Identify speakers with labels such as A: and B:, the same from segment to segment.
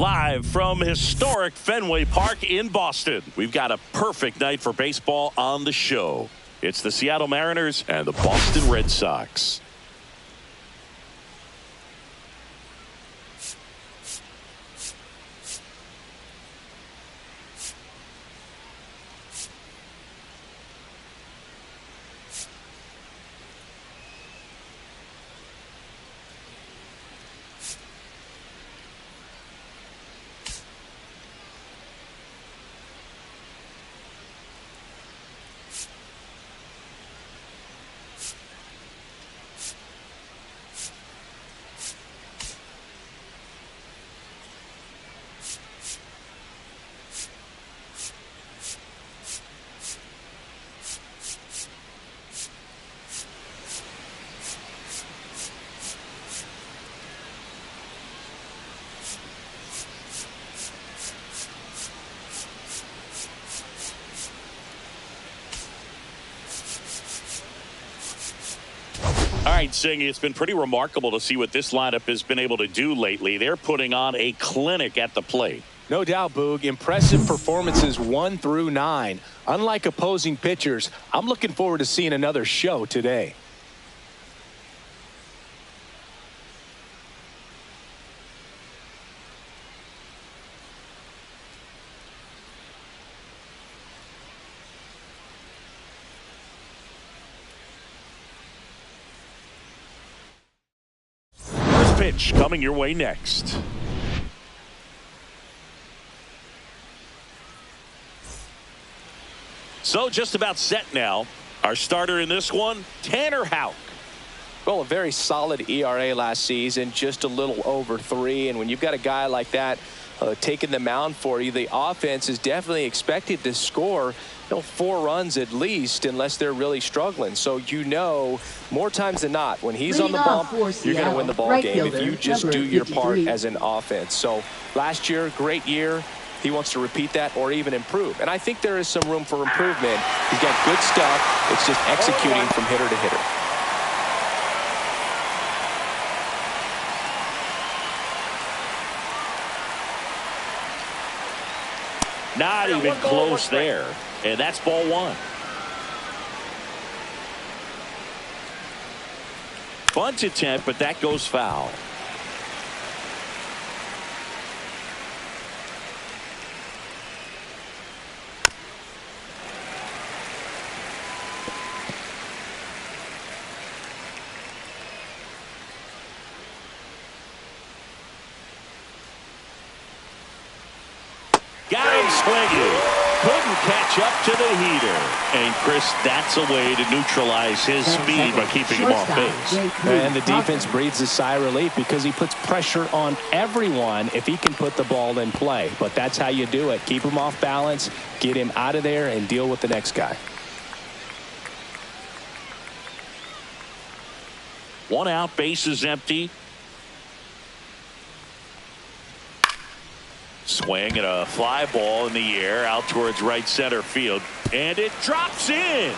A: Live from historic Fenway Park in Boston, we've got a perfect night for baseball on the show. It's the Seattle Mariners and the Boston Red Sox. All right, Singh, it's been pretty remarkable to see what this lineup has been able to do lately. They're putting on a clinic at the plate.
B: No doubt, Boog. Impressive performances 1 through 9. Unlike opposing pitchers, I'm looking forward to seeing another show today.
A: Pitch coming your way next. So just about set now. Our starter in this one, Tanner Houck.
B: Well, a very solid ERA last season, just a little over 3. And when you've got a guy like that taking the mound for you, the offense is definitely expected to score 4 runs at least, unless they're really struggling. So more times than not, when he's on the bump, you're going to win the ball game if you just do your part as an offense. So last year, great year. He wants to repeat that or even improve. And I think there is some room for improvement. He's got good stuff. It's just executing from hitter to hitter.
A: Not even close there. And that's ball 1. Bunt attempt, but that goes foul. Got him swinging. Couldn't catch up to the heater. And, Chris, that's a way to neutralize his speed by keeping him off base.
B: And the defense breathes a sigh of relief because he puts pressure on everyone if he can put the ball in play. But that's how you do it. Keep him off balance, get him out of there, and deal with the next guy.
A: 1 out, bases empty. Swing and a fly ball in the air out towards right center field. And it drops in.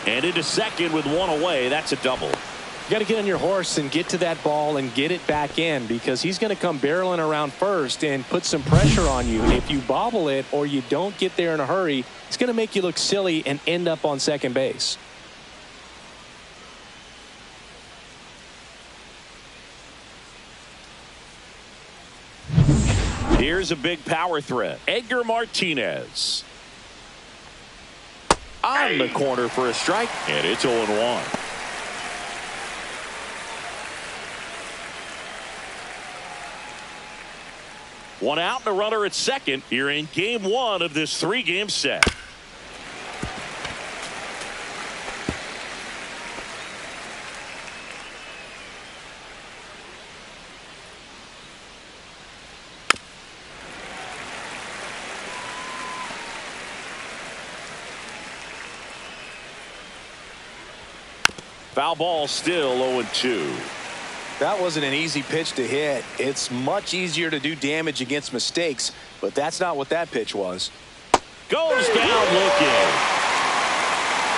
A: And into second with 1 away. That's a double.
B: You got to get on your horse and get to that ball and get it back in, because he's going to come barreling around first and put some pressure on you. If you bobble it or you don't get there in a hurry, it's going to make you look silly and end up on second base.
A: Here's a big power threat. Edgar Martinez. On the corner for a strike, and it's 0-1. One out and a runner at second here in game 1 of this 3-game set. Foul ball, still 0-2.
B: That wasn't an easy pitch to hit. It's much easier to do damage against mistakes, but that's not what that pitch was.
A: Goes down looking.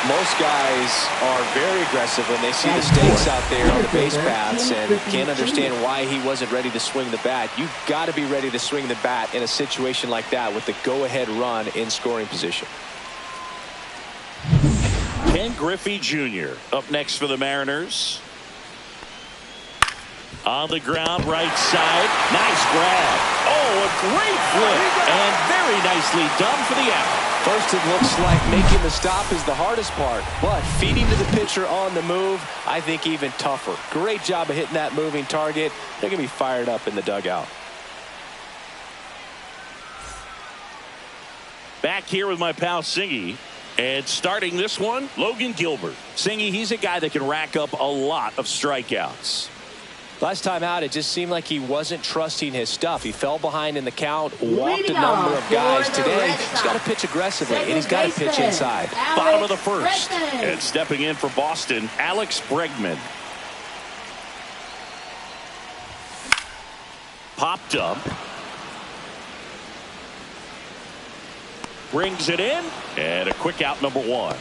B: Most guys are very aggressive when they see the stakes out there on the base paths and can't understand why he wasn't ready to swing the bat. You've got to be ready to swing the bat in a situation like that with the go-ahead run in scoring position.
A: Ken Griffey Jr. up next for the Mariners. On the ground, right side. Nice grab. Oh, a great flip. And very nicely done for the out.
B: First, it looks like making the stop is the hardest part, but feeding to the pitcher on the move, I think even tougher. Great job of hitting that moving target. They're going to be fired up in the dugout.
A: Back here with my pal Singy. And starting this one, Logan Gilbert. Singy, he's a guy that can rack up a lot of strikeouts.
B: Last time out, it just seemed like he wasn't trusting his stuff. He fell behind in the count, walked a number of guys. Today, he's got to pitch aggressively, and he's got to pitch inside.
A: Bottom of the first. And stepping in for Boston, Alex Bregman. Popped up. Brings it in. And a quick out, number one.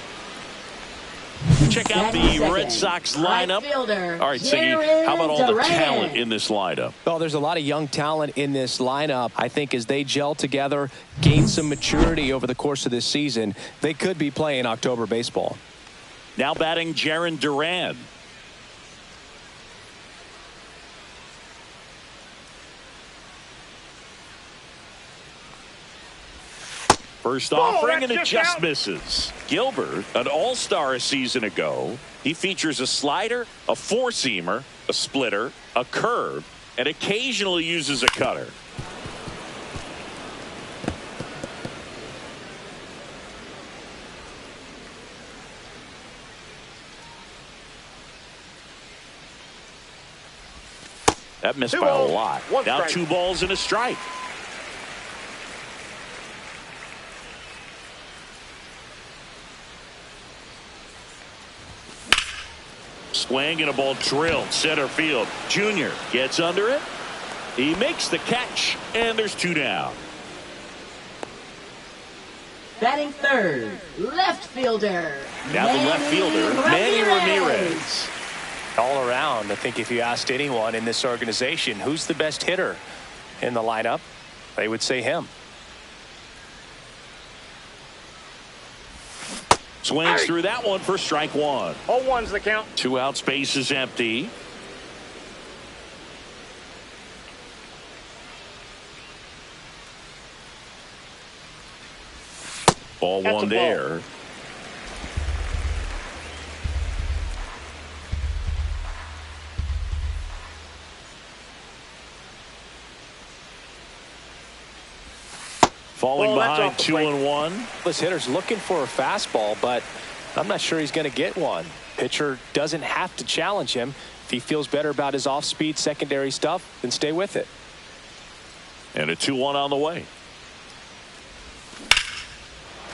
A: Check out the Red Sox lineup. All right, Siggy, how about all the talent in this lineup?
B: Well, there's a lot of young talent in this lineup. I think as they gel together, gain some maturity over the course of this season, they could be playing October baseball.
A: Now batting Jarren Duran. First offering, and it just misses. Gilbert, an all-star a season ago. He features a slider, a four-seamer, a splitter, a curve, and occasionally uses a cutter. That missed by a lot. Now 2 balls and a strike. Swing and a ball drilled center field. Junior gets under it. He makes the catch, and there's 2 down.
C: Batting third, left fielder.
A: Now the left fielder, Manny Ramirez.
B: All around, I think if you asked anyone in this organization who's the best hitter in the lineup, they would say him.
A: Swings through that one for strike 1.
D: 0-1's the count.
A: 2 outs, base is empty. Ball 1 there. Falling behind 2-1.
B: This hitter's looking for a fastball, but I'm not sure he's going to get one. Pitcher doesn't have to challenge him. If he feels better about his off-speed secondary stuff, then stay with it.
A: And a 2-1 on the way.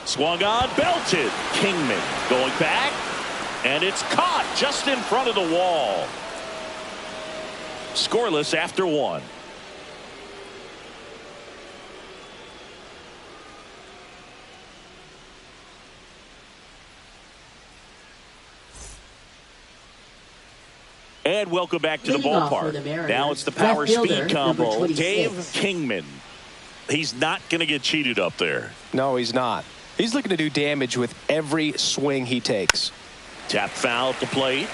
A: Swung on, belted. Kingman going back, and it's caught just in front of the wall. Scoreless after 1. And welcome back to the ballpark. Now it's the power speed combo. Dave Kingman. He's not going to get cheated up there.
B: No, he's not. He's looking to do damage with every swing he takes.
A: Tap foul at the plate.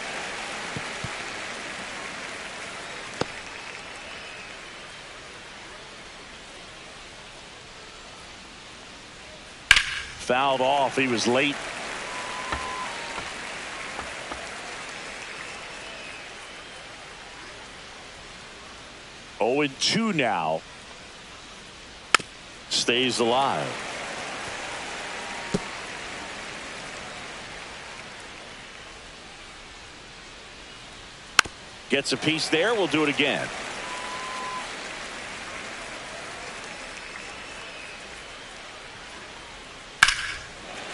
A: Fouled off. He was late. Oh, and 2 now. Stays alive. Gets a piece there. We'll do it again.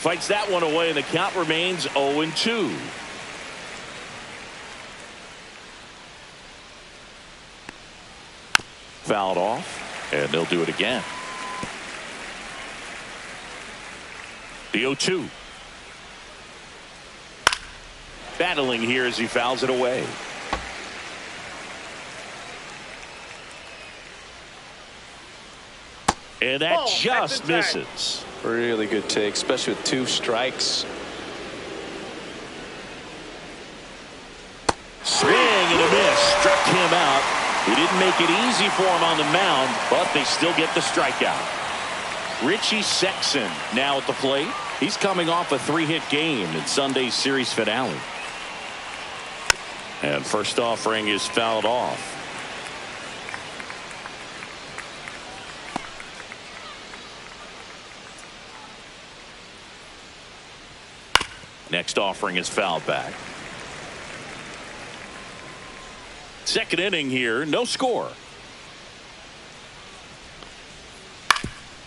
A: Fights that one away, and the count remains 0-2. Fouled off, and they'll do it again. The 0-2. battling here as he fouls it away. And that just misses.
B: Really good take, especially with 2 strikes.
A: Swing and a miss. Struck him out. He didn't make it easy for him on the mound, but they still get the strikeout. Richie Sexson now at the plate. He's coming off a 3-hit game in Sunday's series finale. And first offering is fouled off. Next offering is fouled back. Second inning here, no score.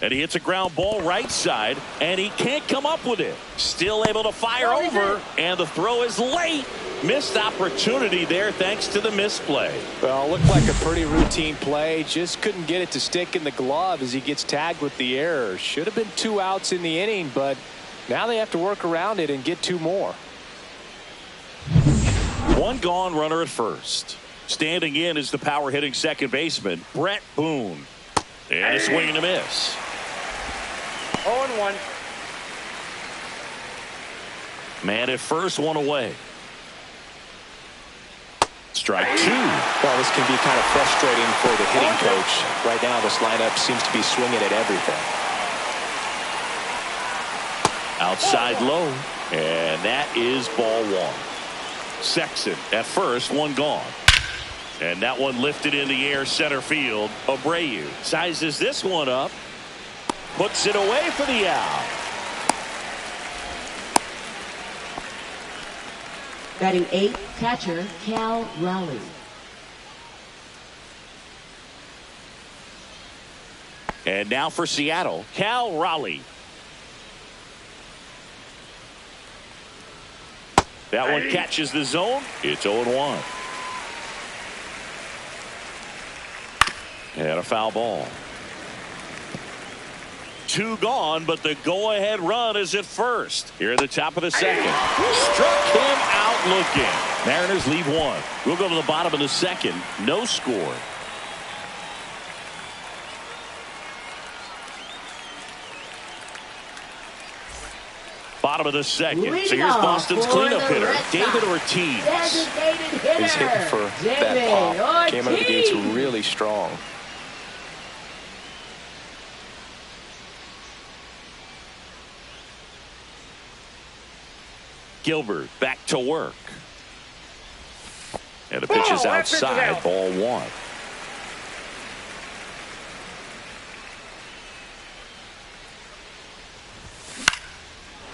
A: And he hits a ground ball right side, and he can't come up with it. Still able to fire over, and the throw is late. Missed opportunity there thanks to the misplay.
B: Well, looked like a pretty routine play. Just couldn't get it to stick in the glove as he gets tagged with the error. Should have been 2 outs in the inning, but now they have to work around it and get 2 more.
A: 1 gone, runner at first. Standing in is the power hitting second baseman, Brett Boone. And a swing and a miss.
D: 0-1.
A: Man at first, 1 away. Strike 2.
B: Well, this can be kind of frustrating for the hitting coach. Right now, this lineup seems to be swinging at everything.
A: Outside low, and that is ball 1. Sexton at first, 1 gone. And that one lifted in the air center field. Abreu sizes this one up, puts it away for the out.
C: Batting 8th, catcher Cal Raleigh.
A: And now for Seattle, Cal Raleigh. That one catches the zone. It's 0-1. And a foul ball. 2 gone, but the go-ahead run is at first. Here at the top of the second. Struck him out looking. Mariners leave 1. We'll go to the bottom of the second. No score. Bottom of the second. So here's Boston's cleanup hitter, David Ortiz.
B: He's hitting for that pop. Came out of the gates really strong.
A: Gilbert back to work. And the pitch is outside. Ball 1.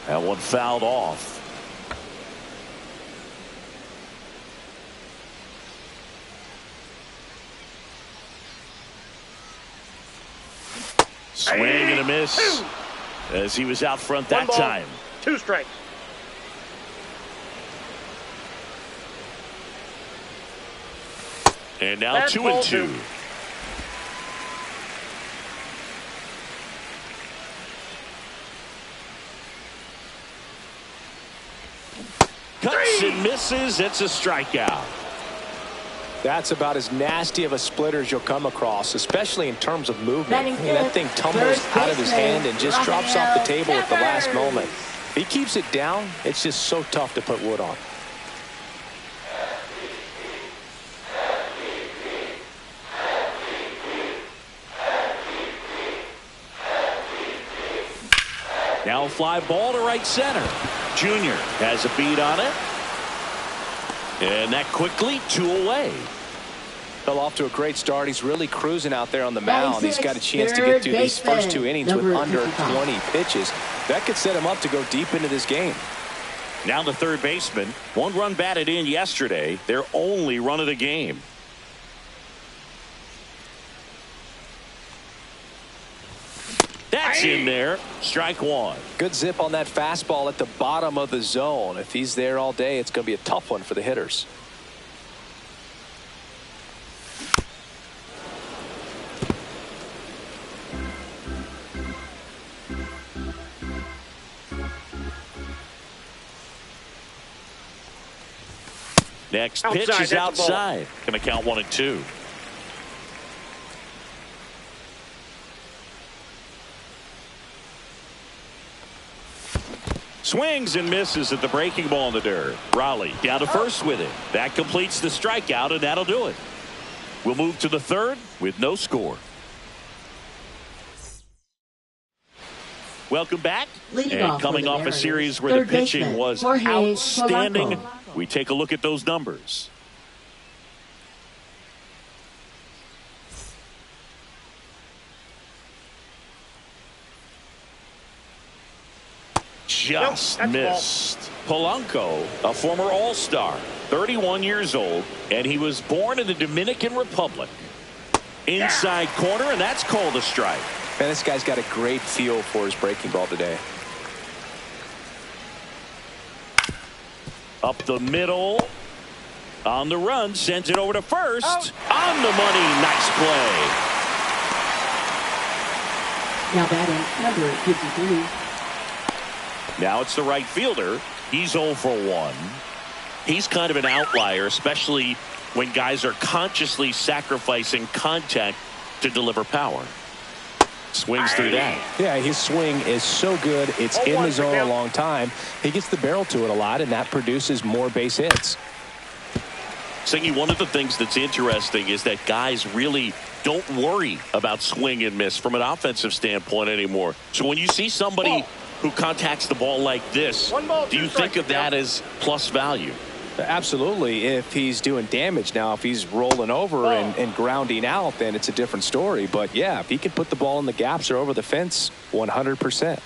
A: That one fouled off. Swing and a miss as he was out front that time.
D: 2 strikes.
A: And now 2-2. Cuts and misses. It's a strikeout.
B: That's about as nasty of a splitter as you'll come across, especially in terms of movement. I mean, that thing tumbles out of his hand and just drops off the table at the last moment. If he keeps it down, it's just so tough to put wood on.
A: Now a fly ball to right center. Junior has a beat on it. And that quickly 2 away.
B: Fell off to a great start. He's really cruising out there on the mound. He's got a chance to get through these first 2 innings with under 20 pitches. That could set him up to go deep into this game.
A: Now the third baseman. 1 run batted in yesterday. Their only run of the game. That's in there. Strike 1.
B: Good zip on that fastball at the bottom of the zone. If he's there all day, it's going to be a tough one for the hitters.
A: Next pitch is outside. Going to count 1-2. Swings and misses at the breaking ball in the dirt. Raleigh down to first with it. That completes the strikeout, and that'll do it. We'll move to the third with no score. Welcome back. And coming off a series where the pitching was outstanding, we take a look at those numbers. Just missed. Polanco, a former All-Star, 31 years old, and he was born in the Dominican Republic. Inside corner, and that's called a strike.
B: Man, this guy's got a great feel for his breaking ball today.
A: Up the middle. On the run, sends it over to first. On the money, nice play.
C: Now batting, number 53.
A: Now it's the right fielder. He's 0 for 1. He's kind of an outlier, especially when guys are consciously sacrificing contact to deliver power. Swings through that.
B: Yeah, his swing is so good. It's in the zone a long time. He gets the barrel to it a lot, and that produces more base hits.
A: Singy, one of the things that's interesting is that guys really don't worry about swing and miss from an offensive standpoint anymore. So when you see somebody who contacts the ball like this, do you think of that as plus value?
B: Absolutely, if he's doing damage. Now, if he's rolling over and grounding out, then it's a different story. But, yeah, if he can put the ball in the gaps or over the fence, 100%.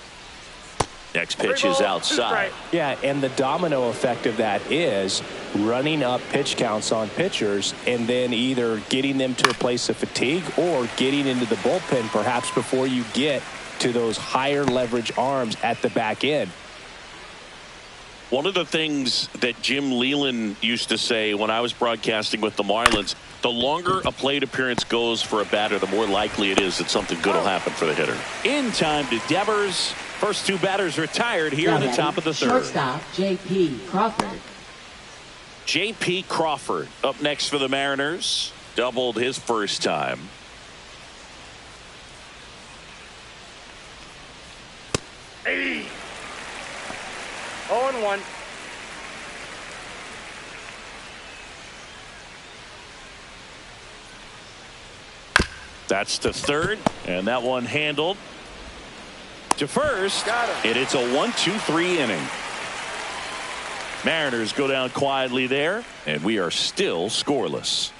A: Next pitch is outside.
B: Yeah, and the domino effect of that is running up pitch counts on pitchers and then either getting them to a place of fatigue or getting into the bullpen perhaps before you get to those higher leverage arms at the back end.
A: One of the things that Jim Leland used to say when I was broadcasting with the Marlins, the longer a plate appearance goes for a batter, the more likely it is that something good will happen for the hitter. In time to Devers. First two batters retired here in the top of the third.
C: Shortstop, J.P. Crawford.
A: J.P. Crawford up next for the Mariners. Doubled his first time.
D: Hey. 0-1.
A: That's to third, and that one handled to first, and it's a 1-2-3 inning. Mariners go down quietly there, and we are still scoreless.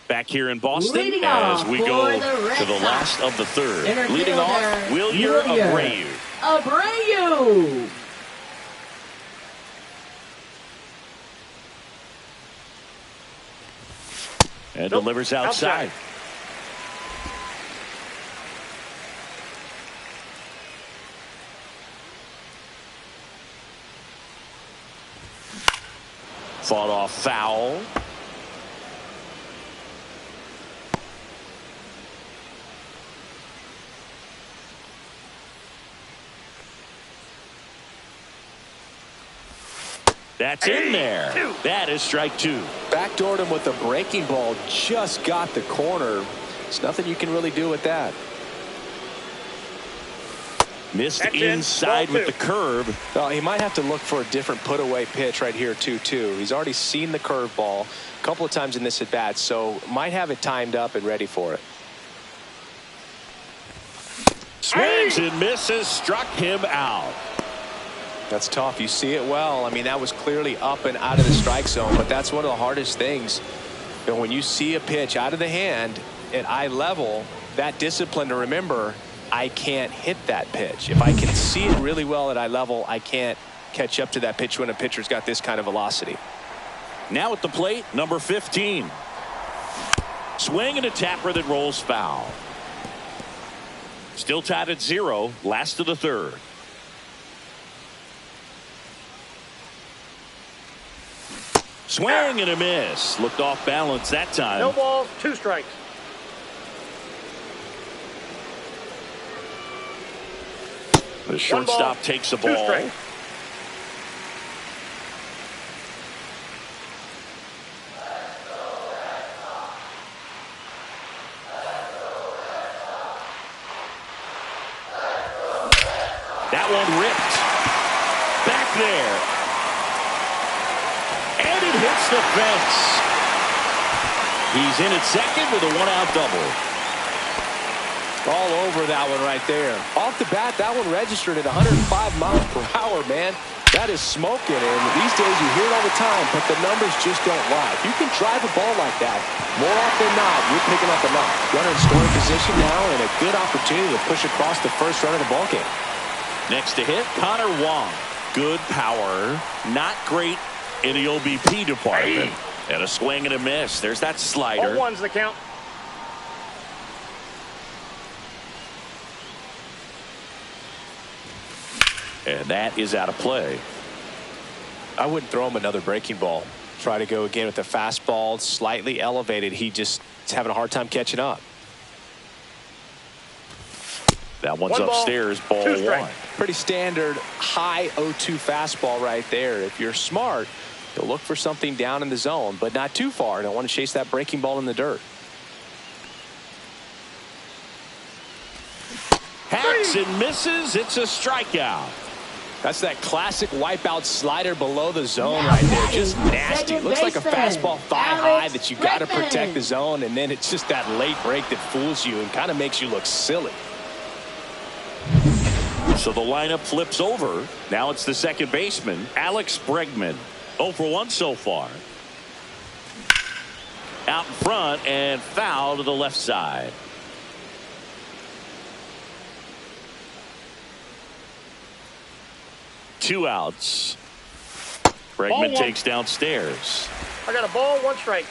A: Back here in Boston as we go to the last of the third. Leading off, Wilyer Abreu.
C: Abreu.
A: And delivers outside. Fought off foul. That's in there. That is strike two.
B: Backdoored him with the breaking ball. Just got the corner. There's nothing you can really do with that.
A: Missed inside with the curve.
B: Well, he might have to look for a different put away pitch right here 2-2. He's already seen the curveball a couple of times in this at bat, so might have it timed up and ready for it.
A: Swings and misses, struck him out.
B: That's tough. You see it well. I mean, that was clearly up and out of the strike zone, but that's one of the hardest things. You know, when you see a pitch out of the hand at eye level, that discipline to remember, I can't hit that pitch. If I can see it really well at eye level, I can't catch up to that pitch when a pitcher's got this kind of velocity.
A: Now at the plate, number 15. Swing and a tapper that rolls foul. Still tied at 0, last of the third. Swing and a miss. Looked off balance that time.
D: No balls, 2 strikes.
A: The shortstop takes the ball. That one ripped. Back there. And it hits the fence. He's in at second with a one-out double.
B: All over that one right there. Off the bat, that one registered at 105 miles per hour, man. That is smoking, and these days you hear it all the time, but the numbers just don't lie. If you can drive a ball like that, more often than not, you're picking up a knock. Runner in scoring position now, and a good opportunity to push across the first run of the ball game.
A: Next to hit, Connor Wong. Good power, not great in the OBP department. And a swing and a miss. There's that slider.
D: 0-1's the count.
A: And that is out of play.
B: I wouldn't throw him another breaking ball. Try to go again with the fastball, slightly elevated. He just is having a hard time catching up.
A: That one's upstairs, ball one.
B: Pretty standard high 0-2 fastball right there. If you're smart, you'll look for something down in the zone, but not too far. Don't want to chase that breaking ball in the dirt.
A: Hacks and misses. It's a strikeout.
B: That's that classic wipeout slider below the zone right there. Just nasty. It looks like a fastball thigh high that you got to protect the zone, and then it's just that late break that fools you and kind of makes you look silly.
A: So the lineup flips over. Now it's the second baseman, Alex Bregman. 0 for 1 so far. Out in front and foul to the left side. Two outs. Bregman takes downstairs.
D: I got a ball, 1 strike.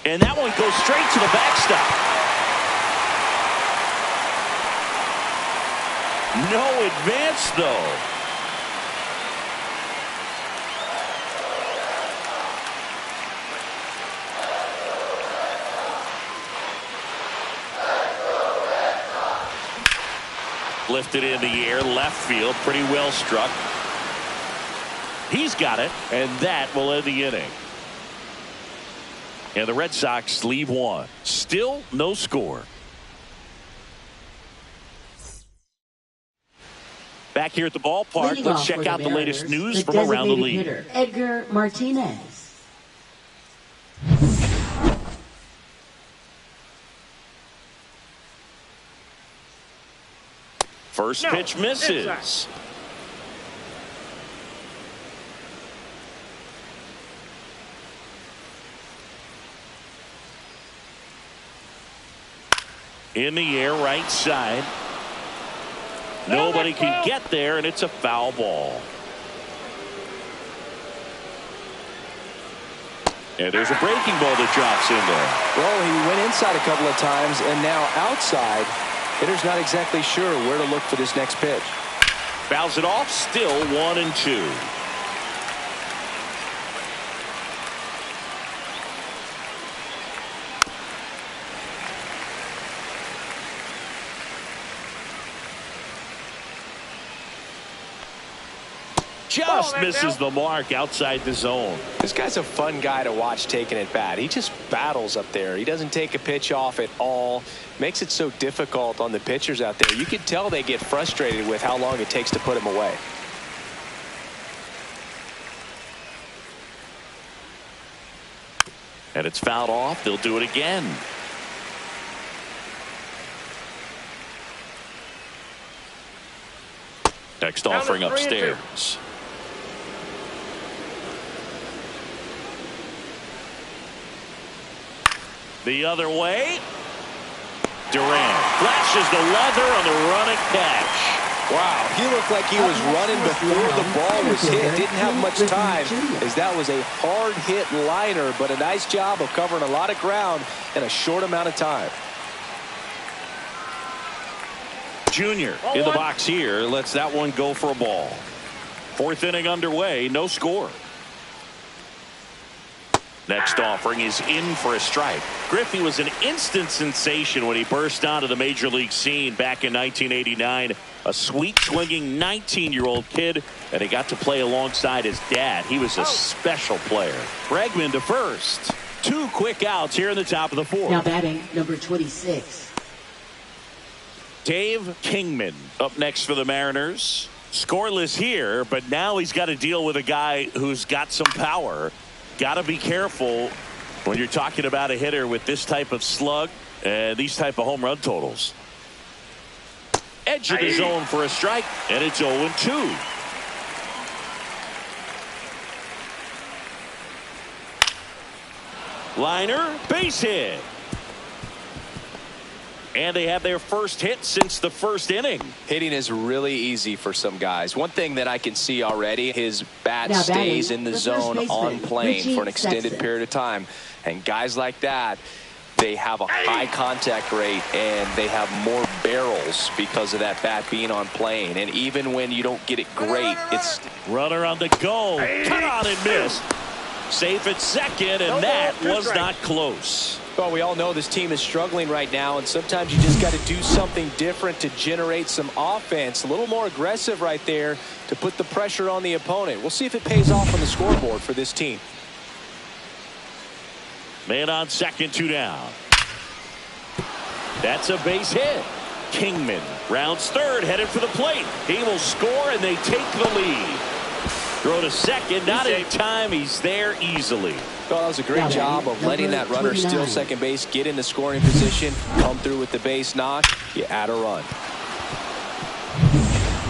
A: And that one goes straight to the backstop. No advance, though. Lifted in the air, left field, pretty well struck. He's got it, and that will end the inning. And the Red Sox leave one. Still no score. Back here at the ballpark, let's check out the latest news from around the league.
C: Hitter, Edgar Martinez.
A: First pitch misses. In the air, right side. Nobody can get there, and it's a foul ball. And there's a breaking ball that drops in there.
B: Well, he went inside a couple of times, and now outside. Hitter's not exactly sure where to look for this next pitch.
A: Fouls it off, still 1-2. Just misses the mark outside the zone.
B: This guy's a fun guy to watch taking at bat. He just battles up there. He doesn't take a pitch off at all. Makes it so difficult on the pitchers out there. You can tell they get frustrated with how long it takes to put him away.
A: And it's fouled off. They'll do it again. Next offering upstairs. The other way. Durant flashes the leather on the running catch.
B: Wow, he looked like he was running before the ball was hit. Didn't have much time, as that was a hard hit liner, but a nice job of covering a lot of ground in a short amount of time.
A: Junior in the box here lets that one go for a ball. Fourth inning underway, no score. Next offering is in for a strike. Griffey was an instant sensation when he burst onto the major league scene back in 1989. A sweet swinging 19-year-old kid, and he got to play alongside his dad. He was a special player. Bregman to first. 2 quick outs here in the top of the 4th.
C: Now batting, number 26.
A: Dave Kingman up next for the Mariners. Scoreless here, but now he's got to deal with a guy who's got some power. Got to be careful when you're talking about a hitter with this type of slug and these type of home run totals. Edge of the zone for a strike, and it's 0-2. Liner, base hit. And they have their first hit since the first inning.
B: Hitting is really easy for some guys. One thing that I can see already, his bat stays in the zone on plane for an extended period of time. And guys like that, they have a high contact rate and they have more barrels because of that bat being on plane. And even when you don't get it great, it's
A: runner on the go. Cut on and miss. Safe at second, and that was not close.
B: Well, we all know this team is struggling right now, and sometimes you just got to do something different to generate some offense. A little more aggressive right there to put the pressure on the opponent. We'll see if it pays off on the scoreboard for this team.
A: Man on second, 2 down. That's a base hit. Kingman rounds third, headed for the plate. He will score, and they take the lead. Throw to second, not in time. He's there easily.
B: Well, that was a great job of letting that runner steal second base, get in the scoring position, come through with the base knock. You add a run.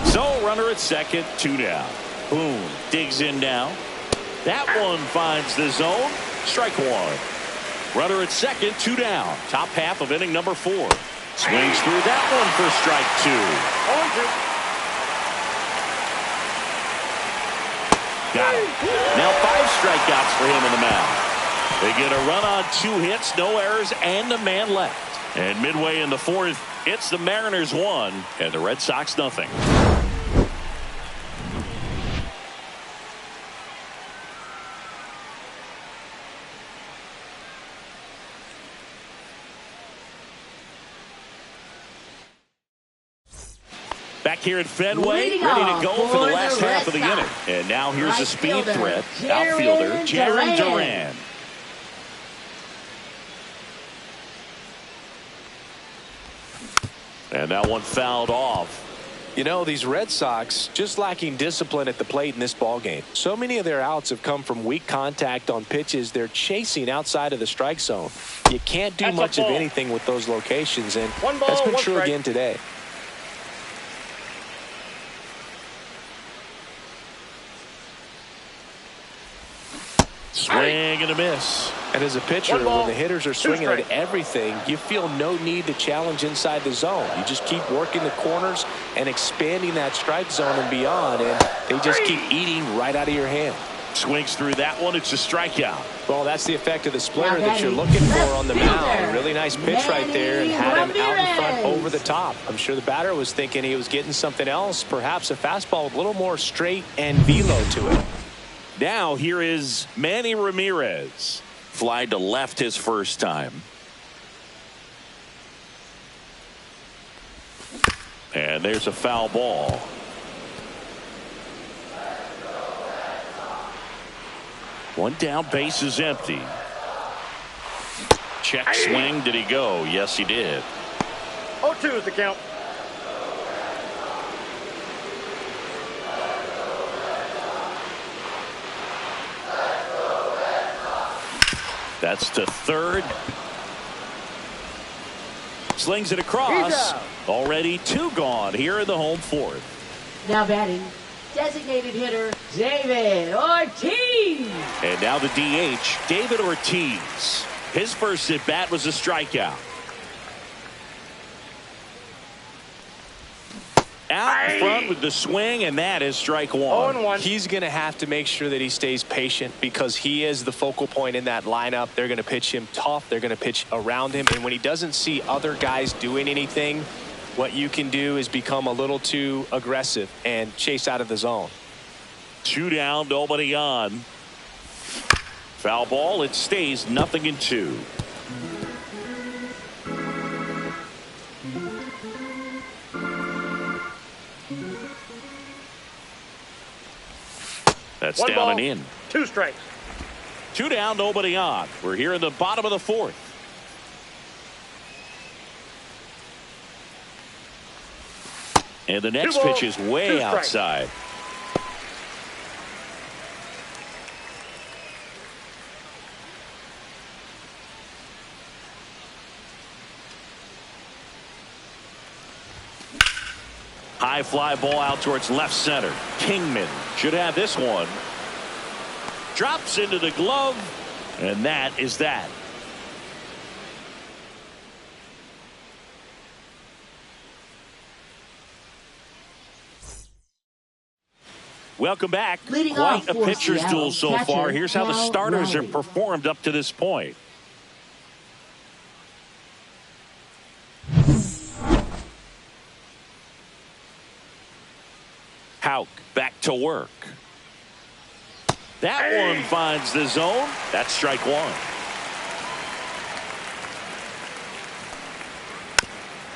A: So runner at second, 2 down. Boone digs in now. That one finds the zone. Strike 1. Runner at second, 2 down. Top half of inning number 4. Swings through that one for strike 2. Got him. Now 5 strikeouts for him in the mound. They get a run on 2 hits, no errors, and a man left. And midway in the 4th, it's the Mariners 1 and the Red Sox nothing. Back here at Fenway, ready to go for the last half of the inning. And now here's a speed threat, outfielder Jarren Duran. And that one fouled off.
B: You know, these Red Sox just lacking discipline at the plate in this ballgame. So many of their outs have come from weak contact on pitches they're chasing outside of the strike zone. You can't do much of anything with those locations, and that's been true again today.
A: Swing and a miss.
B: And as a pitcher, when the hitters are swinging at everything, you feel no need to challenge inside the zone. You just keep working the corners and expanding that strike zone and beyond, and they just keep eating right out of your hand.
A: Swings through that one. It's a strikeout.
B: Well, that's the effect of the splitter that you're looking for on the mound. Really nice pitch right there and had him out in front over the top. I'm sure the batter was thinking he was getting something else, perhaps a fastball with a little more straight and velo to it.
A: Now here is Manny Ramirez. Fly to left his first time. And there's a foul ball. One down, base is empty. Check swing. Did he go? Yes, he did.
D: 0-2 is the count.
A: That's to third. Slings it across. Already 2 gone here in the home 4th.
C: Now batting, designated hitter David Ortiz.
A: And now the DH, David Ortiz. His first at bat was a strikeout. Out in front with the swing, and that is strike 1.
B: He's going to have to make sure that he stays patient because he is the focal point in that lineup. They're going to pitch him tough. They're going to pitch around him. And when he doesn't see other guys doing anything, what you can do is become a little too aggressive and chase out of the zone.
A: 2 down, nobody on. Foul ball. It stays 0-2. That's
D: One
A: down
D: ball,
A: and in.
D: 2 strikes.
A: 2 down, nobody on. We're here in the bottom of the 4th. And the next pitch is way outside. High fly ball out towards left center. Kingman should have this one. Drops into the glove, and that is that. Welcome back.
C: Leading
A: Quite
C: off
A: a
C: for
A: pitcher's
C: Seattle,
A: duel so
C: catcher
A: far. Here's how the
C: Cal
A: starters
C: Raleigh.
A: have performed up to this point. Houck back to work. That one finds the zone. That's strike 1.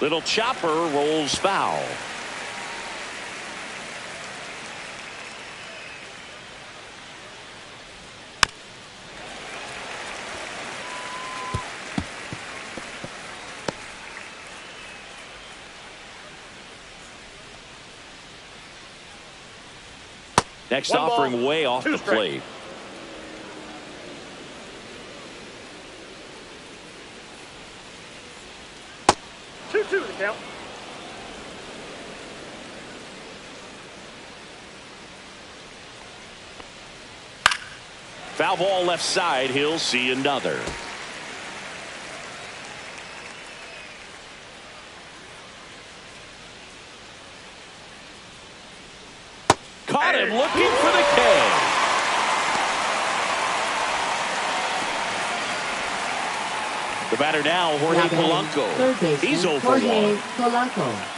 A: Little chopper rolls foul. Next
D: One ball,
A: offering way off
D: 2
A: the
D: strikes.
A: plate.
D: Two the count.
A: Foul ball left side. He'll see another. Caught him looking for the K. The batter now, Jorge
C: Now batting
A: Polanco.
C: third baseman,
A: He's 0 for
C: Jorge
A: 1.
C: Polanco.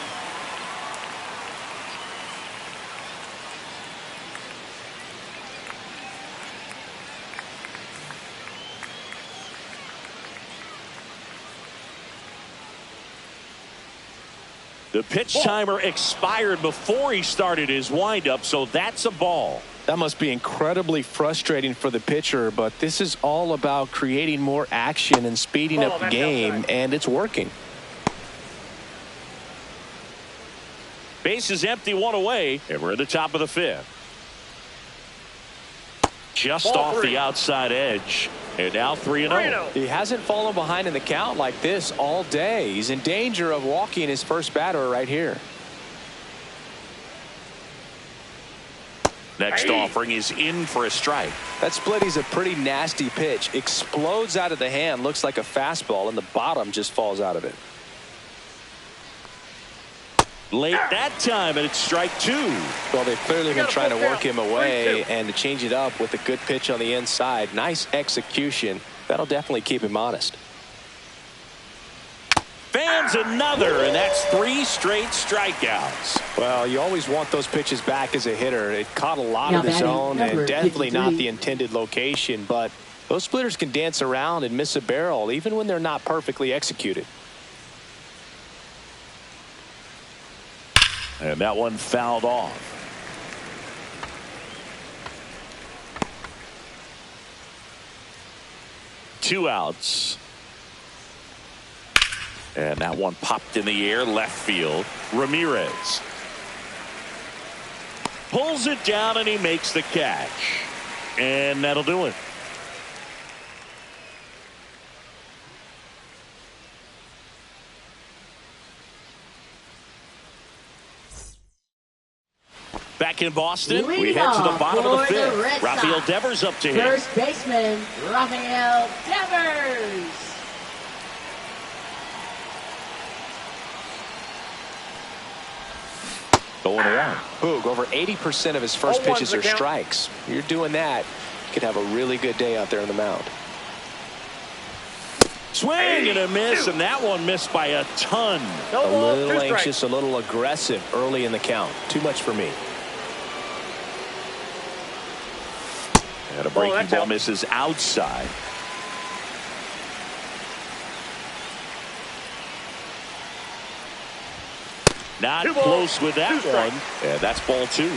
A: The pitch timer expired before he started his windup, so that's a ball.
B: That must be incredibly frustrating for the pitcher, but this is all about creating more action and speeding up the
D: That's
B: game,
D: outside.
B: and it's working.
A: Base is empty, 1 away, and we're at the top of the 5th. Just
D: Ball
A: off
D: 3.
A: the outside edge, and now 3-0.
B: He hasn't fallen behind in the count like this all day. He's in danger of walking his first batter right here.
A: Next offering is in for a strike.
B: That split is a pretty nasty pitch. Explodes out of the hand, looks like a fastball, and the bottom just falls out of it.
A: Late that time, and it's strike 2.
B: Well, they've clearly been
D: got a
B: trying to
D: full
B: work
D: count.
B: him away
D: 3-2.
B: and to change it up with a good pitch on the inside. Nice execution. That'll definitely keep him honest.
A: Fans another, and that's 3 straight strikeouts.
B: Well, you always want those pitches back as a hitter. It caught a lot
C: Now
B: of the
C: batting
B: zone
C: number
B: and definitely not
C: 53.
B: the intended location, but those splitters can dance around and miss a barrel even when they're not perfectly executed.
A: And that one fouled off. Two outs. And that one popped in the air, left field. Ramirez pulls it down, and he makes the catch. And that'll do it. Back in Boston, we
C: Leading
A: head to the
C: off
A: bottom of the
C: for the
A: 5th.
C: Red
A: Rafael
C: Sox.
A: Devers up to hit.
C: First baseman, Rafael Devers.
A: Going one.
B: Boog, over 80% of his first
D: 0-1's
B: pitches
D: the
B: are
D: count.
B: strikes. You're doing that, you could have a really good day out there on the mound.
A: Swing and a miss, and that one missed by a ton.
D: No
B: A
D: ball, 2
B: little
D: strikes.
B: anxious, a little aggressive early in the count. Too much for me.
A: And a breaking ball misses outside. Not close with that one. And that's ball 2.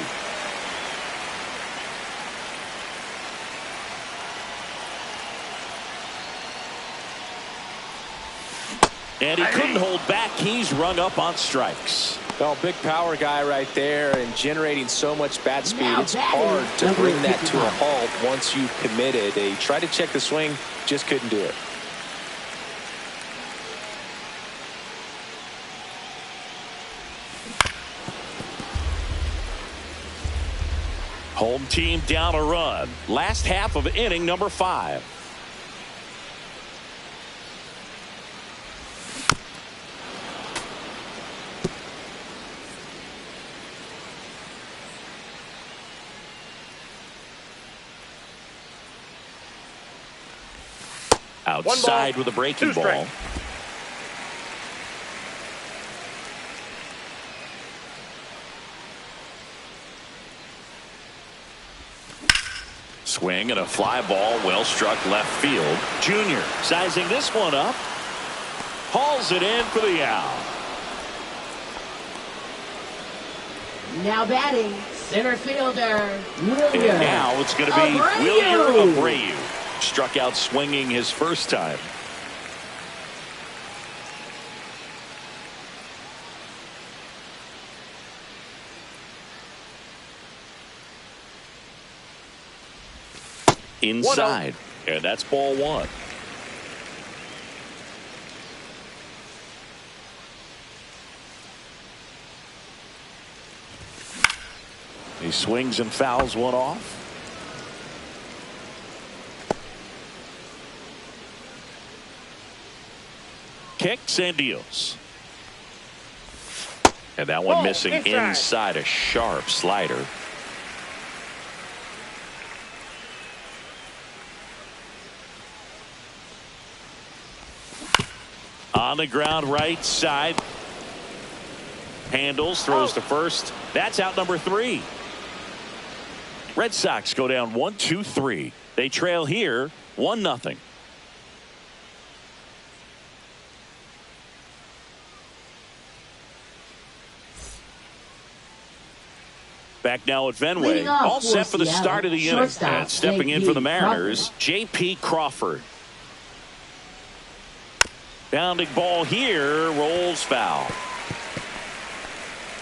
A: And he couldn't hold back. He's rung up on strikes.
B: Well, big power guy right there and generating so much bat speed. It's hard to bring that to a halt once you've committed. He tried to check the swing, just couldn't do it.
A: Home team down a run. Last half of inning number 5. Outside with a breaking ball. Swing and a fly ball, well struck left field. Junior sizing this one up. Hauls it in for the out.
C: Now batting, center fielder,
A: And now it's going to be Wilyer Abreu. Struck out swinging his first time. Inside. And that's ball 1. He swings and fouls one off. Kicks and deals. And that one missing inside a sharp slider. On the ground right side. Handles, throws to first. That's out number 3. Red Sox go down 1-2-3. They trail here 1-0. Back now at Fenway. All set for the start of the inning. And stepping in for the Mariners, J.P. Crawford. Bounding ball here, rolls foul.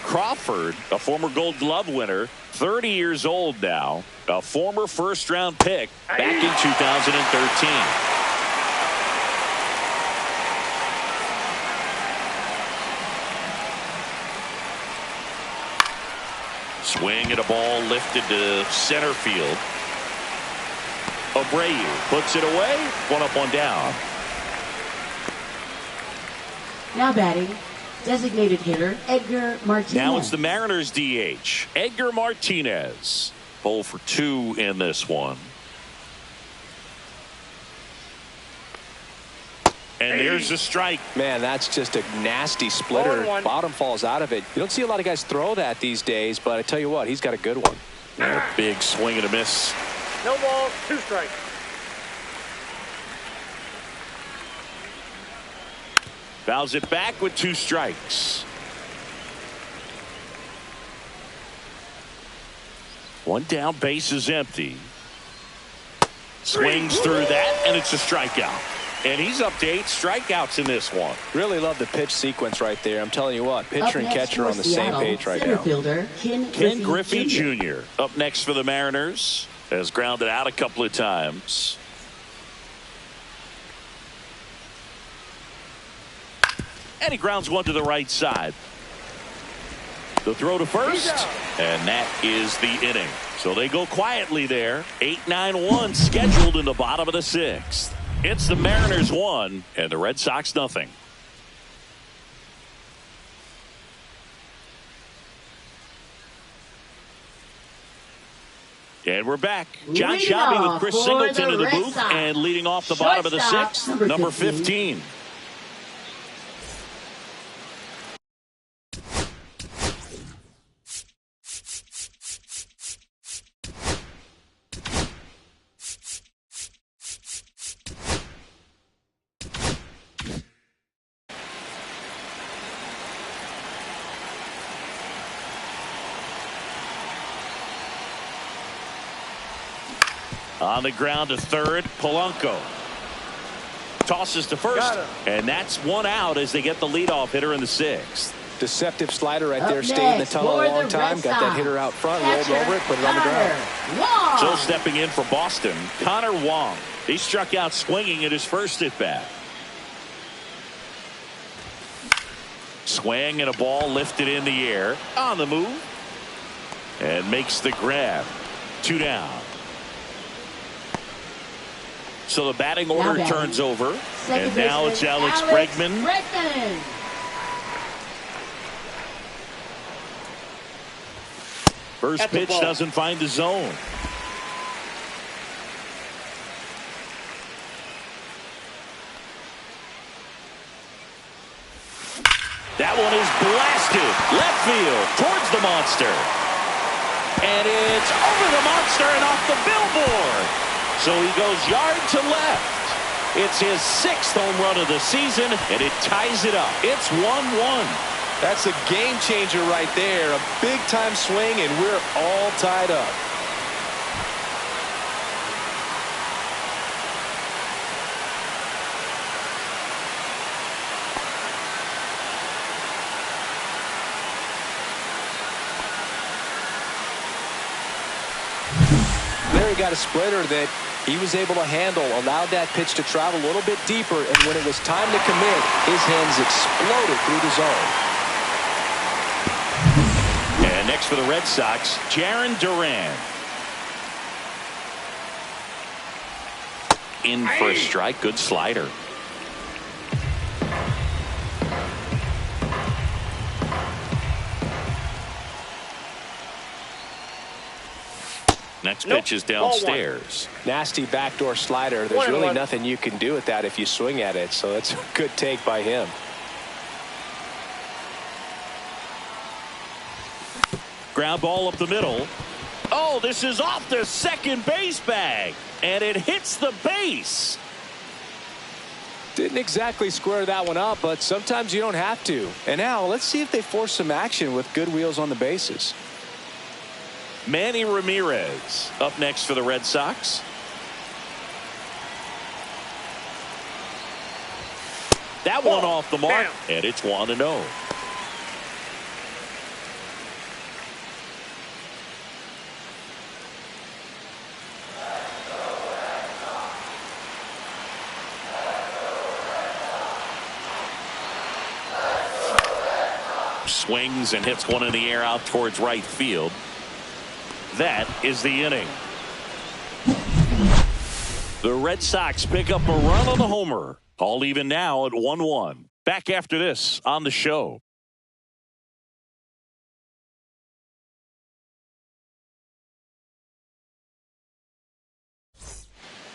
A: Crawford, a former Gold Glove winner, 30 years old now, a former first-round pick back in 2013. Swing and a ball lifted to center field. Abreu puts it away. 1 up, 1 down.
C: Now batting, designated hitter Edgar Martinez.
A: Now it's the Mariners DH, Edgar Martinez. 0 for 2 in this one. And there's a strike.
B: Man, that's just a nasty splitter. Bottom falls out of it. You don't see a lot of guys throw that these days, but I tell you what, he's got a good one.
A: And a big swing and a miss.
D: No ball, 2 strikes.
A: Fouls it back with 2 strikes. 1 down, base is empty. Swings through that, and it's a strikeout. And he's up to 8 strikeouts in this one.
B: Really love the pitch sequence right there. I'm telling you what, pitcher and catcher on the same page right now.
C: Fielder,
A: Ken Griffey Jr. up next for the Mariners. Has grounded out a couple of times. And he grounds one to the right side. The throw to first, and that is the inning. So they go quietly there. 8-9-1 scheduled in the bottom of the 6th. It's the Mariners 1 and the Red Sox 0. And we're back. John Shelby with Chris Singleton in the booth, and leading off the bottom of the 6th, number 15. On the ground to third, Polanco. Tosses to first, and that's one out as they get the leadoff hitter in the sixth.
B: Deceptive slider right there. Stayed in the tunnel a long time. Got that hitter out front, rolled over it, put it on the ground.
A: So stepping in for Boston, Connor Wong. He struck out swinging at his first at bat. Swing and a ball lifted in the air. On the move. And makes the grab. 2 down. So the batting order turns over. And now it's Alex Bregman. First pitch doesn't find the zone. That one is blasted left field towards the monster. And it's over the monster and off the billboard. So he goes yard to left. It's his 6th home run of the season, and it ties it up. It's 1-1.
B: That's a game changer right there. A big time swing, and we're all tied up. There he got a splitter that he was able to handle, allowed that pitch to travel a little bit deeper, and when it was time to commit, his hands exploded through the zone.
A: And next for the Red Sox, Jarren Duran. In for a strike, good slider. Next pitch is downstairs.
B: Nasty backdoor slider. There's really nothing you can do with that if you swing at it, so it's a good take by him.
A: Ground ball up the middle. Oh, this is off the second base bag, and it hits the base.
B: Didn't exactly square that one up, but sometimes you don't have to. And now let's see if they force some action with good wheels on the bases.
A: Manny Ramirez up next for the Red Sox. That one off the mark, and it's 1-0. Swings and hits one in the air out towards right field. That is the inning. The Red Sox pick up a run on the homer. All even now at 1-1. Back after this on the show.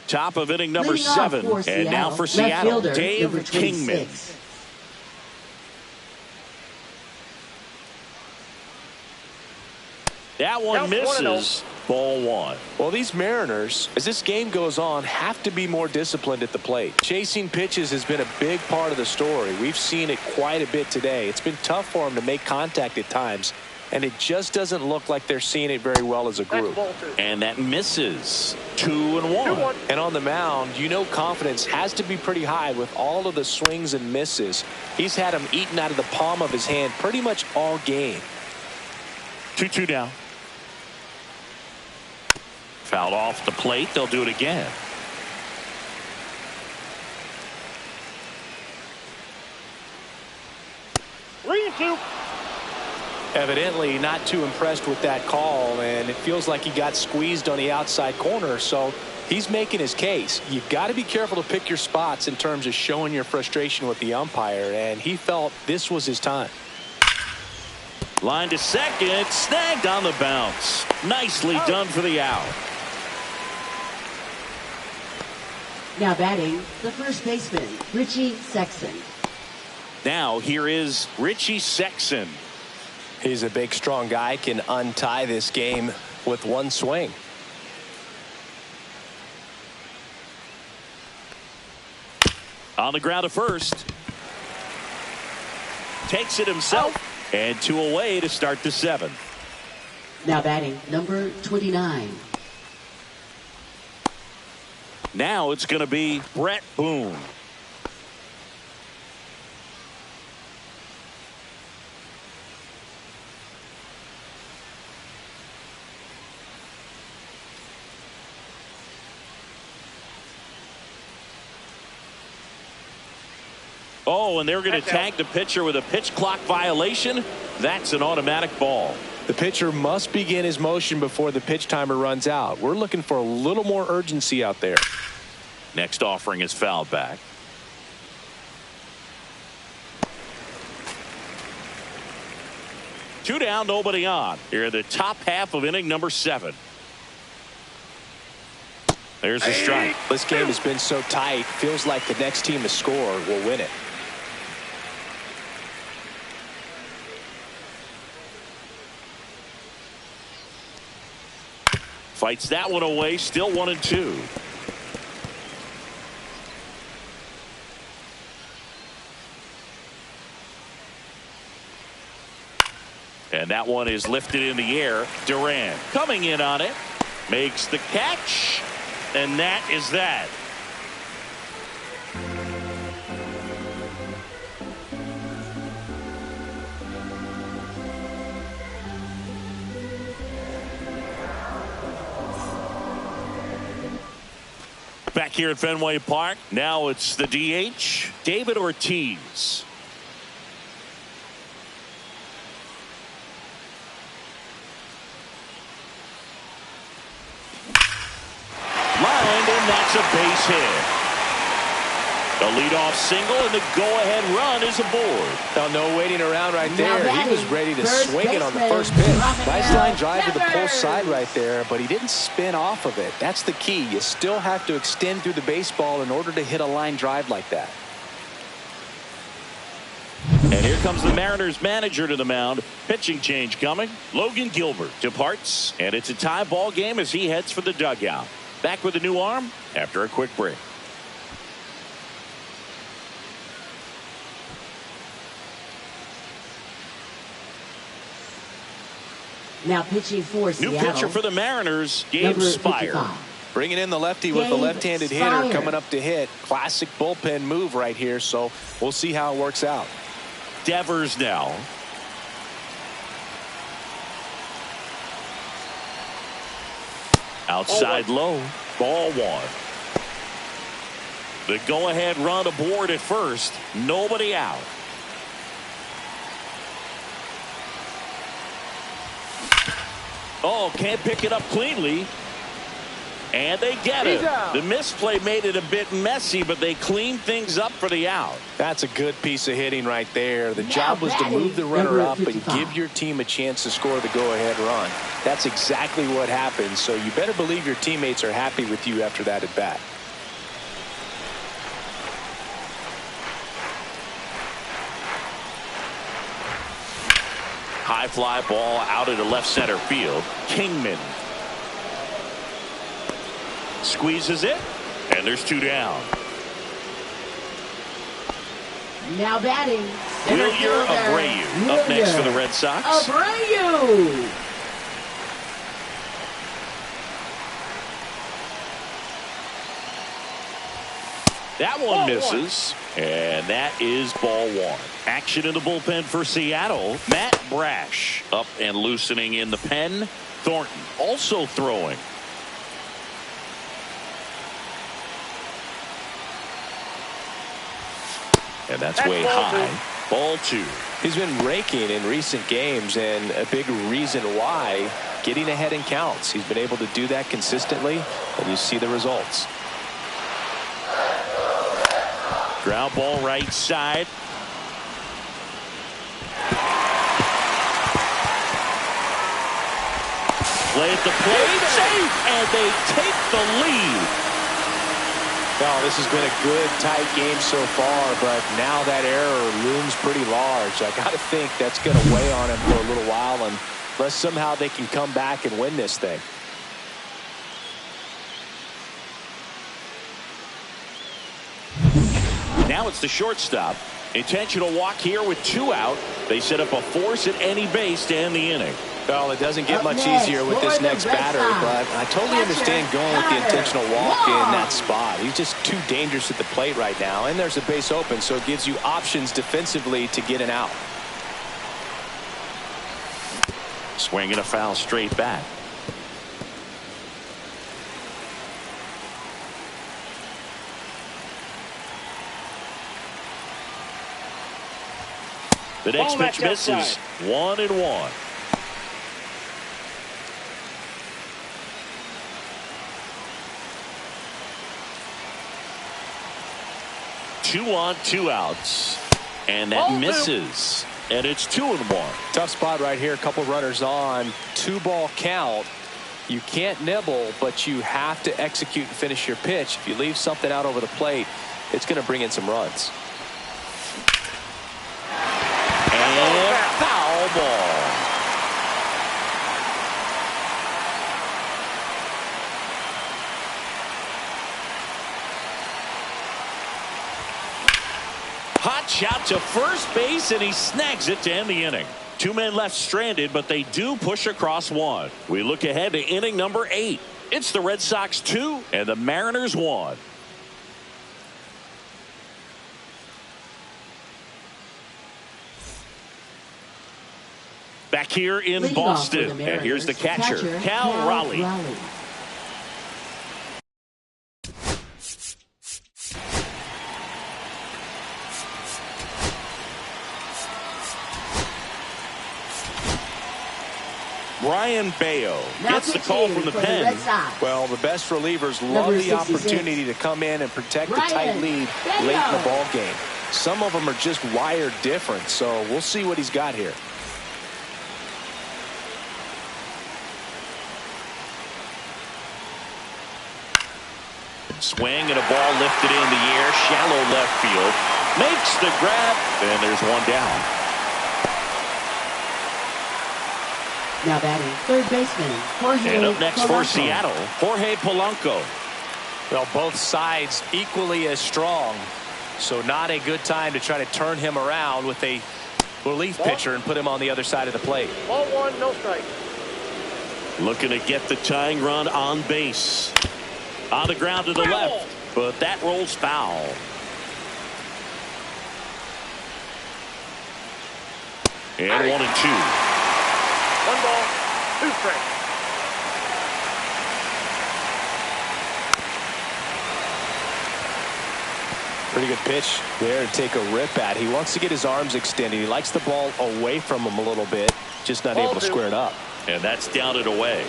A: Top of inning number 7. And now for Seattle, Dave Kingman. That one misses. Ball 1.
B: Well, these Mariners, as this game goes on, have to be more disciplined at the plate. Chasing pitches has been a big part of the story. We've seen it quite a bit today. It's been tough for them to make contact at times, and it just doesn't look like they're seeing it very well as a group.
A: And that misses. 2-1.
B: And on the mound, you know confidence has to be pretty high with all of the swings and misses. He's had them eaten out of the palm of his hand pretty much all game.
A: 2-2 down. Fouled off the plate. They'll do it again.
B: Evidently not too impressed with that call, and it feels like he got squeezed on the outside corner, so he's making his case. You've got to be careful to pick your spots in terms of showing your frustration with the umpire, and he felt this was his time.
A: Line to second, snagged on the bounce. Nicely done for the out.
C: Now batting, the first baseman, Richie Sexson.
A: Now here is Richie Sexson.
B: He's a big, strong guy, can untie this game with one swing.
A: On the ground to first. Takes it himself. And 2 away to start the 7th.
C: Now batting, number 29.
A: Now it's going to be Brett Boone. Oh, and they're going to tag the pitcher with a pitch clock violation. That's an automatic ball.
B: The pitcher must begin his motion before the pitch timer runs out. We're looking for a little more urgency out there.
A: Next offering is fouled back. Two down, nobody on. Here in the top half of inning number 7. There's a strike.
B: This game has been so tight. Feels like the next team to score will win it.
A: Fights that one away. Still 1-2. And that one is lifted in the air. Duran coming in on it. Makes the catch. And that is that. Back here at Fenway Park. Now it's the DH, David Ortiz. Lined, and that's a base hit. A leadoff single, and the go-ahead run is aboard.
B: Now, no waiting around right there. He was ready to swing it on the first
C: baseman,
B: pitch. Nice line drive to the pull
C: Devers.
B: side right there, but he didn't spin off of it. That's the key. You still have to extend through the baseball in order to hit a line drive like that.
A: And here comes the Mariners manager to the mound. Pitching change coming. Logan Gilbert departs, and it's a tie ball game as he heads for the dugout. Back with a new arm after a quick break.
C: Now pitching for
A: New
C: Seattle.
A: pitcher for the Mariners, Gabe
C: Number
A: Spire.
C: 55.
B: Bringing in the lefty with the
C: Gabe
B: left-handed hitter
C: Spire.
B: coming up to hit. Classic bullpen move right here, so we'll see how it works out.
A: Devers now. Outside low. Ball 1. The go-ahead run aboard at first. Nobody out. Oh, can't pick it up cleanly. And they get it. The misplay made it a bit messy, but they cleaned things up for the out.
B: That's a good piece of hitting right there. The
C: Now
B: job was to
C: batting,
B: move the runner
C: number
B: up and
C: 55.
B: give your team a chance to score the go-ahead run. That's exactly what happened, so you better believe your teammates are happy with you after that at bat.
A: High fly ball out into left center field. Kingman squeezes it, and there's 2 down.
C: Now batting. center
A: Wilyer
C: fielder,
A: Abreu up next for the Red Sox.
C: Abreu.
A: That one misses, and that is ball 1. Action in the bullpen for Seattle. Matt Brash up and loosening in the pen. Thornton also throwing. And that's way high. Ball 2.
B: He's been raking in recent games, and a big reason why, getting ahead in counts. He's been able to do that consistently, and you see the results.
A: Ground ball right side. Play at the plate. Safe, and they take the lead.
B: Well, this has been a good, tight game so far, but now that error looms pretty large. I got to think that's going to weigh on him for a little while, unless somehow they can come back and win this thing.
A: Now it's the shortstop. Intentional walk here with 2 out. They set up a force at any base to end the inning.
B: Well, it doesn't get much easier with this next batter, but I totally understand going with the intentional walk in that spot. He's just too dangerous at the plate right now, and there's a base open, so it gives you options defensively to get an out.
A: Swinging a foul straight back. The next pitch misses. 1-1. Two on, 2 outs. And that misses. And it's 2-1.
B: Tough spot right here. A couple runners on. 2-ball count. You can't nibble, but you have to execute and finish your pitch. If you leave something out over the plate, it's going to bring in some runs.
A: And foul ball. Hot shot to first base, and he snags it to end the inning. 2 men left stranded, but they do push across 1. We look ahead to inning number 8. It's the Red Sox 2 and the Mariners 1. Back here in Boston, and here's the catcher, Cal Raleigh. Brian Bayo gets the call from the pen.
B: Well, the best relievers love the opportunity to come in and protect a tight lead late in the ball game. Some of them are just wired different, so we'll see what he's got here.
A: Swing and a ball lifted in the air, shallow left field. Makes the grab, and there's 1 down.
C: Now batting, third baseman, Jorge.
A: And up next
C: Polanco.
A: for Seattle, Jorge Polanco.
B: Well, both sides equally as strong, so not a good time to try to turn him around with a relief pitcher and put him on the other side of the plate.
D: Ball 1, no strike.
A: Looking to get the tying run on base. On the ground to the left, but that rolls foul. And 1-2.
D: 1 ball, 2 strikes.
B: Pretty good pitch there to take a rip at. He wants to get his arms extended. He likes the ball away from him a little bit, just not able to square it up.
A: And that's down and away.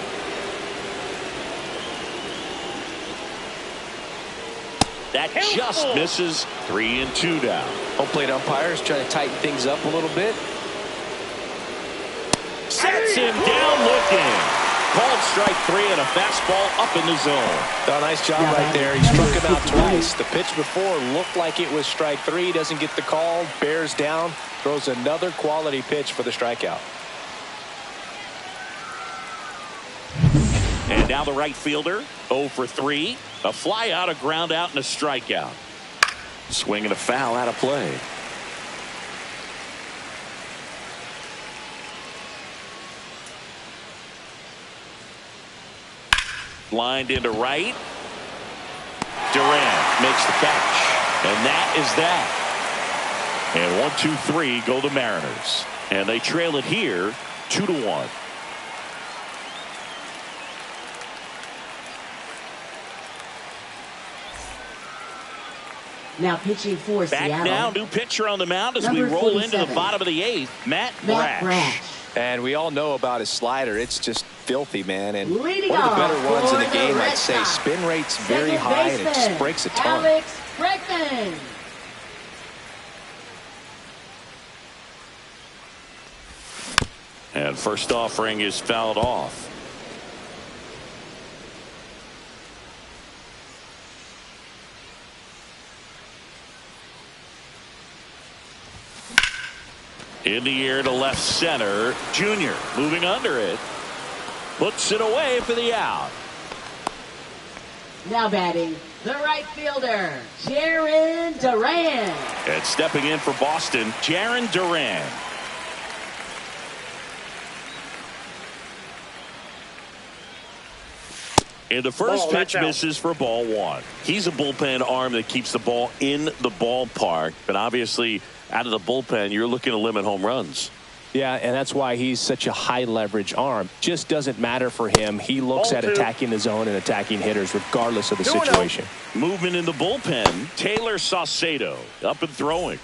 A: That just misses. 3-2 down.
B: Home plate umpires trying to tighten things up a little bit.
A: Sets him down looking. Called strike 3 and a fastball up in the zone.
B: Oh, nice job right there. He struck him out twice. The pitch before looked like it was strike 3. Doesn't get the call. Bears down. Throws another quality pitch for the strikeout.
A: And now the right fielder, 0 for 3. A fly out, a ground out, and a strikeout. Swinging a foul out of play. Lined into right. Durant makes the catch. And that is that. And 1, 2, 3 go the Mariners. And they trail it here 2-1.
C: Now pitching for
A: Back
C: Seattle.
A: now, new pitcher on the mound as
C: Number
A: we roll into the
C: 47.
A: bottom of the 8th. Matt Brash.
B: And we all know about his slider. It's just filthy, man. And
C: Leading
B: one of the better
C: off
B: ones in the
C: for
B: game,
C: the Red
B: I'd say.
C: Sox.
B: Spin rate's very
C: Second
B: high, and it just
C: baseman,
B: breaks a ton.
C: Alex Bregman.
A: And first offering is fouled off. In the air to left center. Junior moving under it. Puts it away for the out.
C: Now batting, the right fielder, Jaron Duran.
A: And stepping in for Boston, Jaron Duran. And the first pitch
D: that's out.
A: misses for ball one. He's a bullpen arm that keeps the ball in the ballpark. But obviously, out of the bullpen, you're looking to limit home runs.
B: Yeah, and that's why he's such a high leverage arm. Just doesn't matter for him. He looks
D: Ball
B: at
D: two.
B: attacking the zone and attacking hitters regardless of the
D: 2-0.
B: situation.
A: Movement in the bullpen. Taylor Saucedo up and throwing.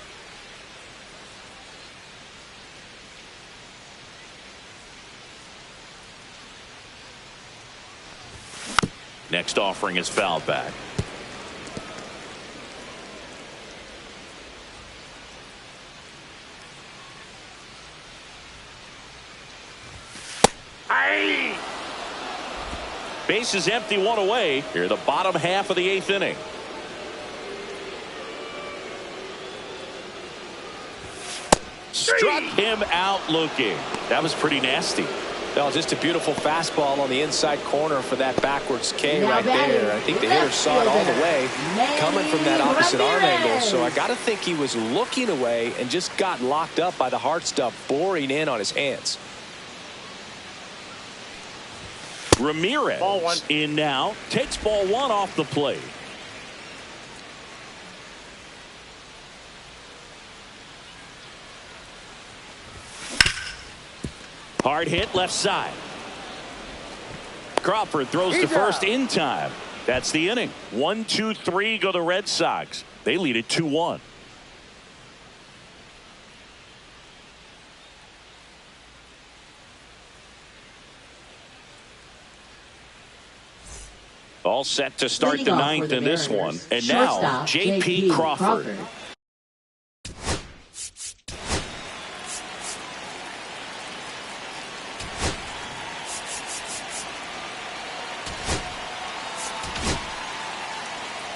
A: Next offering is fouled back.
D: Aye.
A: Base is empty, one away. Here, the bottom half of the eighth inning. Struck him out looking. That was pretty nasty.
B: Well, just a beautiful fastball on the inside corner for that backwards K
C: Now
B: right
C: batting,
B: there. I think the hitter saw it all the way coming from that opposite arm angle. So I got to think he was looking away and just got locked up by the hard stuff boring in on his hands.
A: Ramirez
D: Ball one.
A: in now. Takes ball one off the plate. Hard hit left side. Crawford throws to first in time. That's the inning. 1-2-3 go the Red Sox. They lead it 2-1. All set to start
C: Leading
A: the
C: off for
A: ninth
C: the
A: in this one.
C: Mariners,
A: And now
C: shortstop,
A: J.P. Crawford.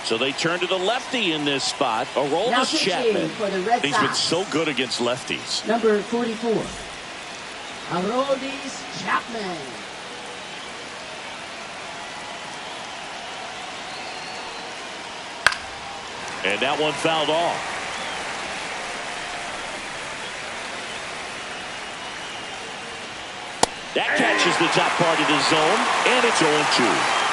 A: So they turn to the lefty in this spot.
C: Now
A: Aroldis
C: pitching
A: Chapman.
C: for the Red
A: He's been
C: Sox.
A: so good against lefties.
C: Number 44, Aroldis Chapman.
A: And that one fouled off. That catches the top part of the zone, and it's 0-2.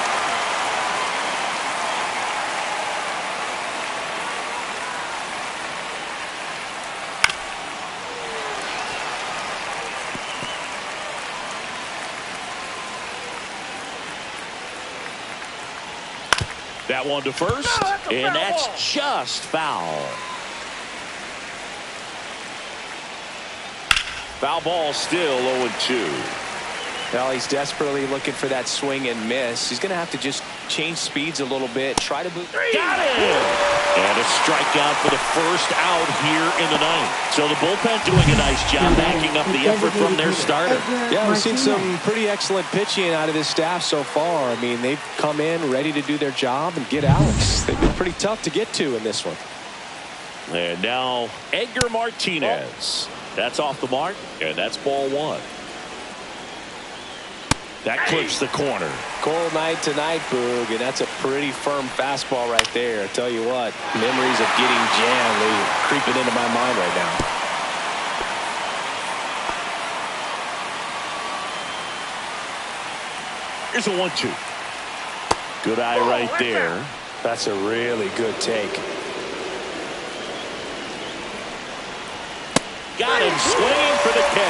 A: That one to first, and that's just foul. Foul ball still 0-2.
B: Well, he's desperately looking for that swing and miss. He's going to have to just change speeds a little bit. Try to move.
A: Got it! And a strikeout for the first out here in the ninth. So the bullpen doing a nice job backing up the effort from their starter.
B: Yeah, we've seen some pretty excellent pitching out of this staff so far. I mean, they've come in ready to do their job and get outs. They've been pretty tough to get to in this one.
A: And now Edgar Martinez. That's off the mark, and that's ball one. That clips the corner.
B: Cold night tonight, Boog, and that's a pretty firm fastball right there. I tell you what, memories of getting jammed, they're creeping into my mind right now.
A: Here's a 1-2. Good eye right there.
B: That's a really good take.
A: Got him swinging for the K.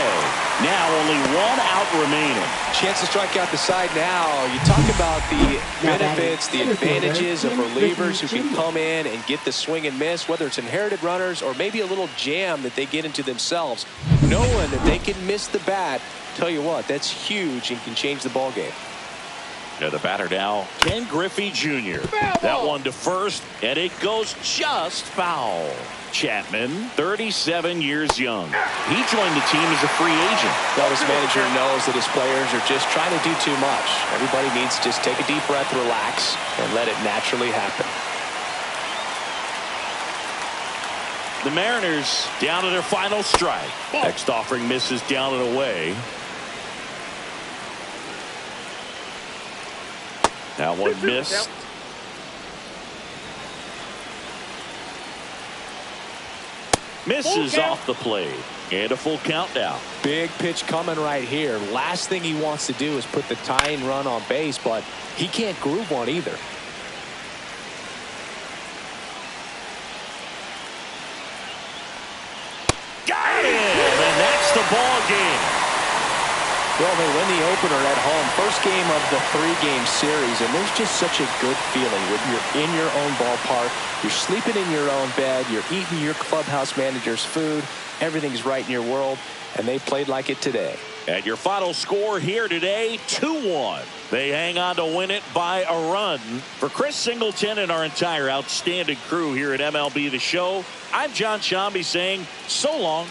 A: Now only one out remaining.
B: Chance to strike out the side now. You talk about the benefits, the advantages of relievers who can come in and get the swing and miss, whether it's inherited runners or maybe a little jam that they get into themselves. Knowing that they can miss the bat, tell you what, that's huge and can change the ball game.
A: Now the batter now, Ken Griffey Jr. That one to first, and it goes just foul. Chapman, 37 years young. He joined the team as a free agent.
B: Well, this manager knows that his players are just trying to do too much. Everybody needs to just take a deep breath, relax, and let it naturally happen.
A: The Mariners down to their final strike. Next offering misses down and away. Now one missed. Misses off the plate. And a full count now.
B: Big pitch coming right here. Last thing he wants to do is put the tying run on base, but he can't groove one either.
A: Got him! And that's the ball game.
B: Well, they win the opener at home. First game of the 3-game series, and there's just such a good feeling when you're in your own ballpark. You're sleeping in your own bed. You're eating your clubhouse manager's food. Everything's right in your world, and they played like it today.
A: And your final score here today, 2-1. They hang on to win it by a run. For Chris Singleton and our entire outstanding crew here at MLB The Show, I'm John Shambi saying so long.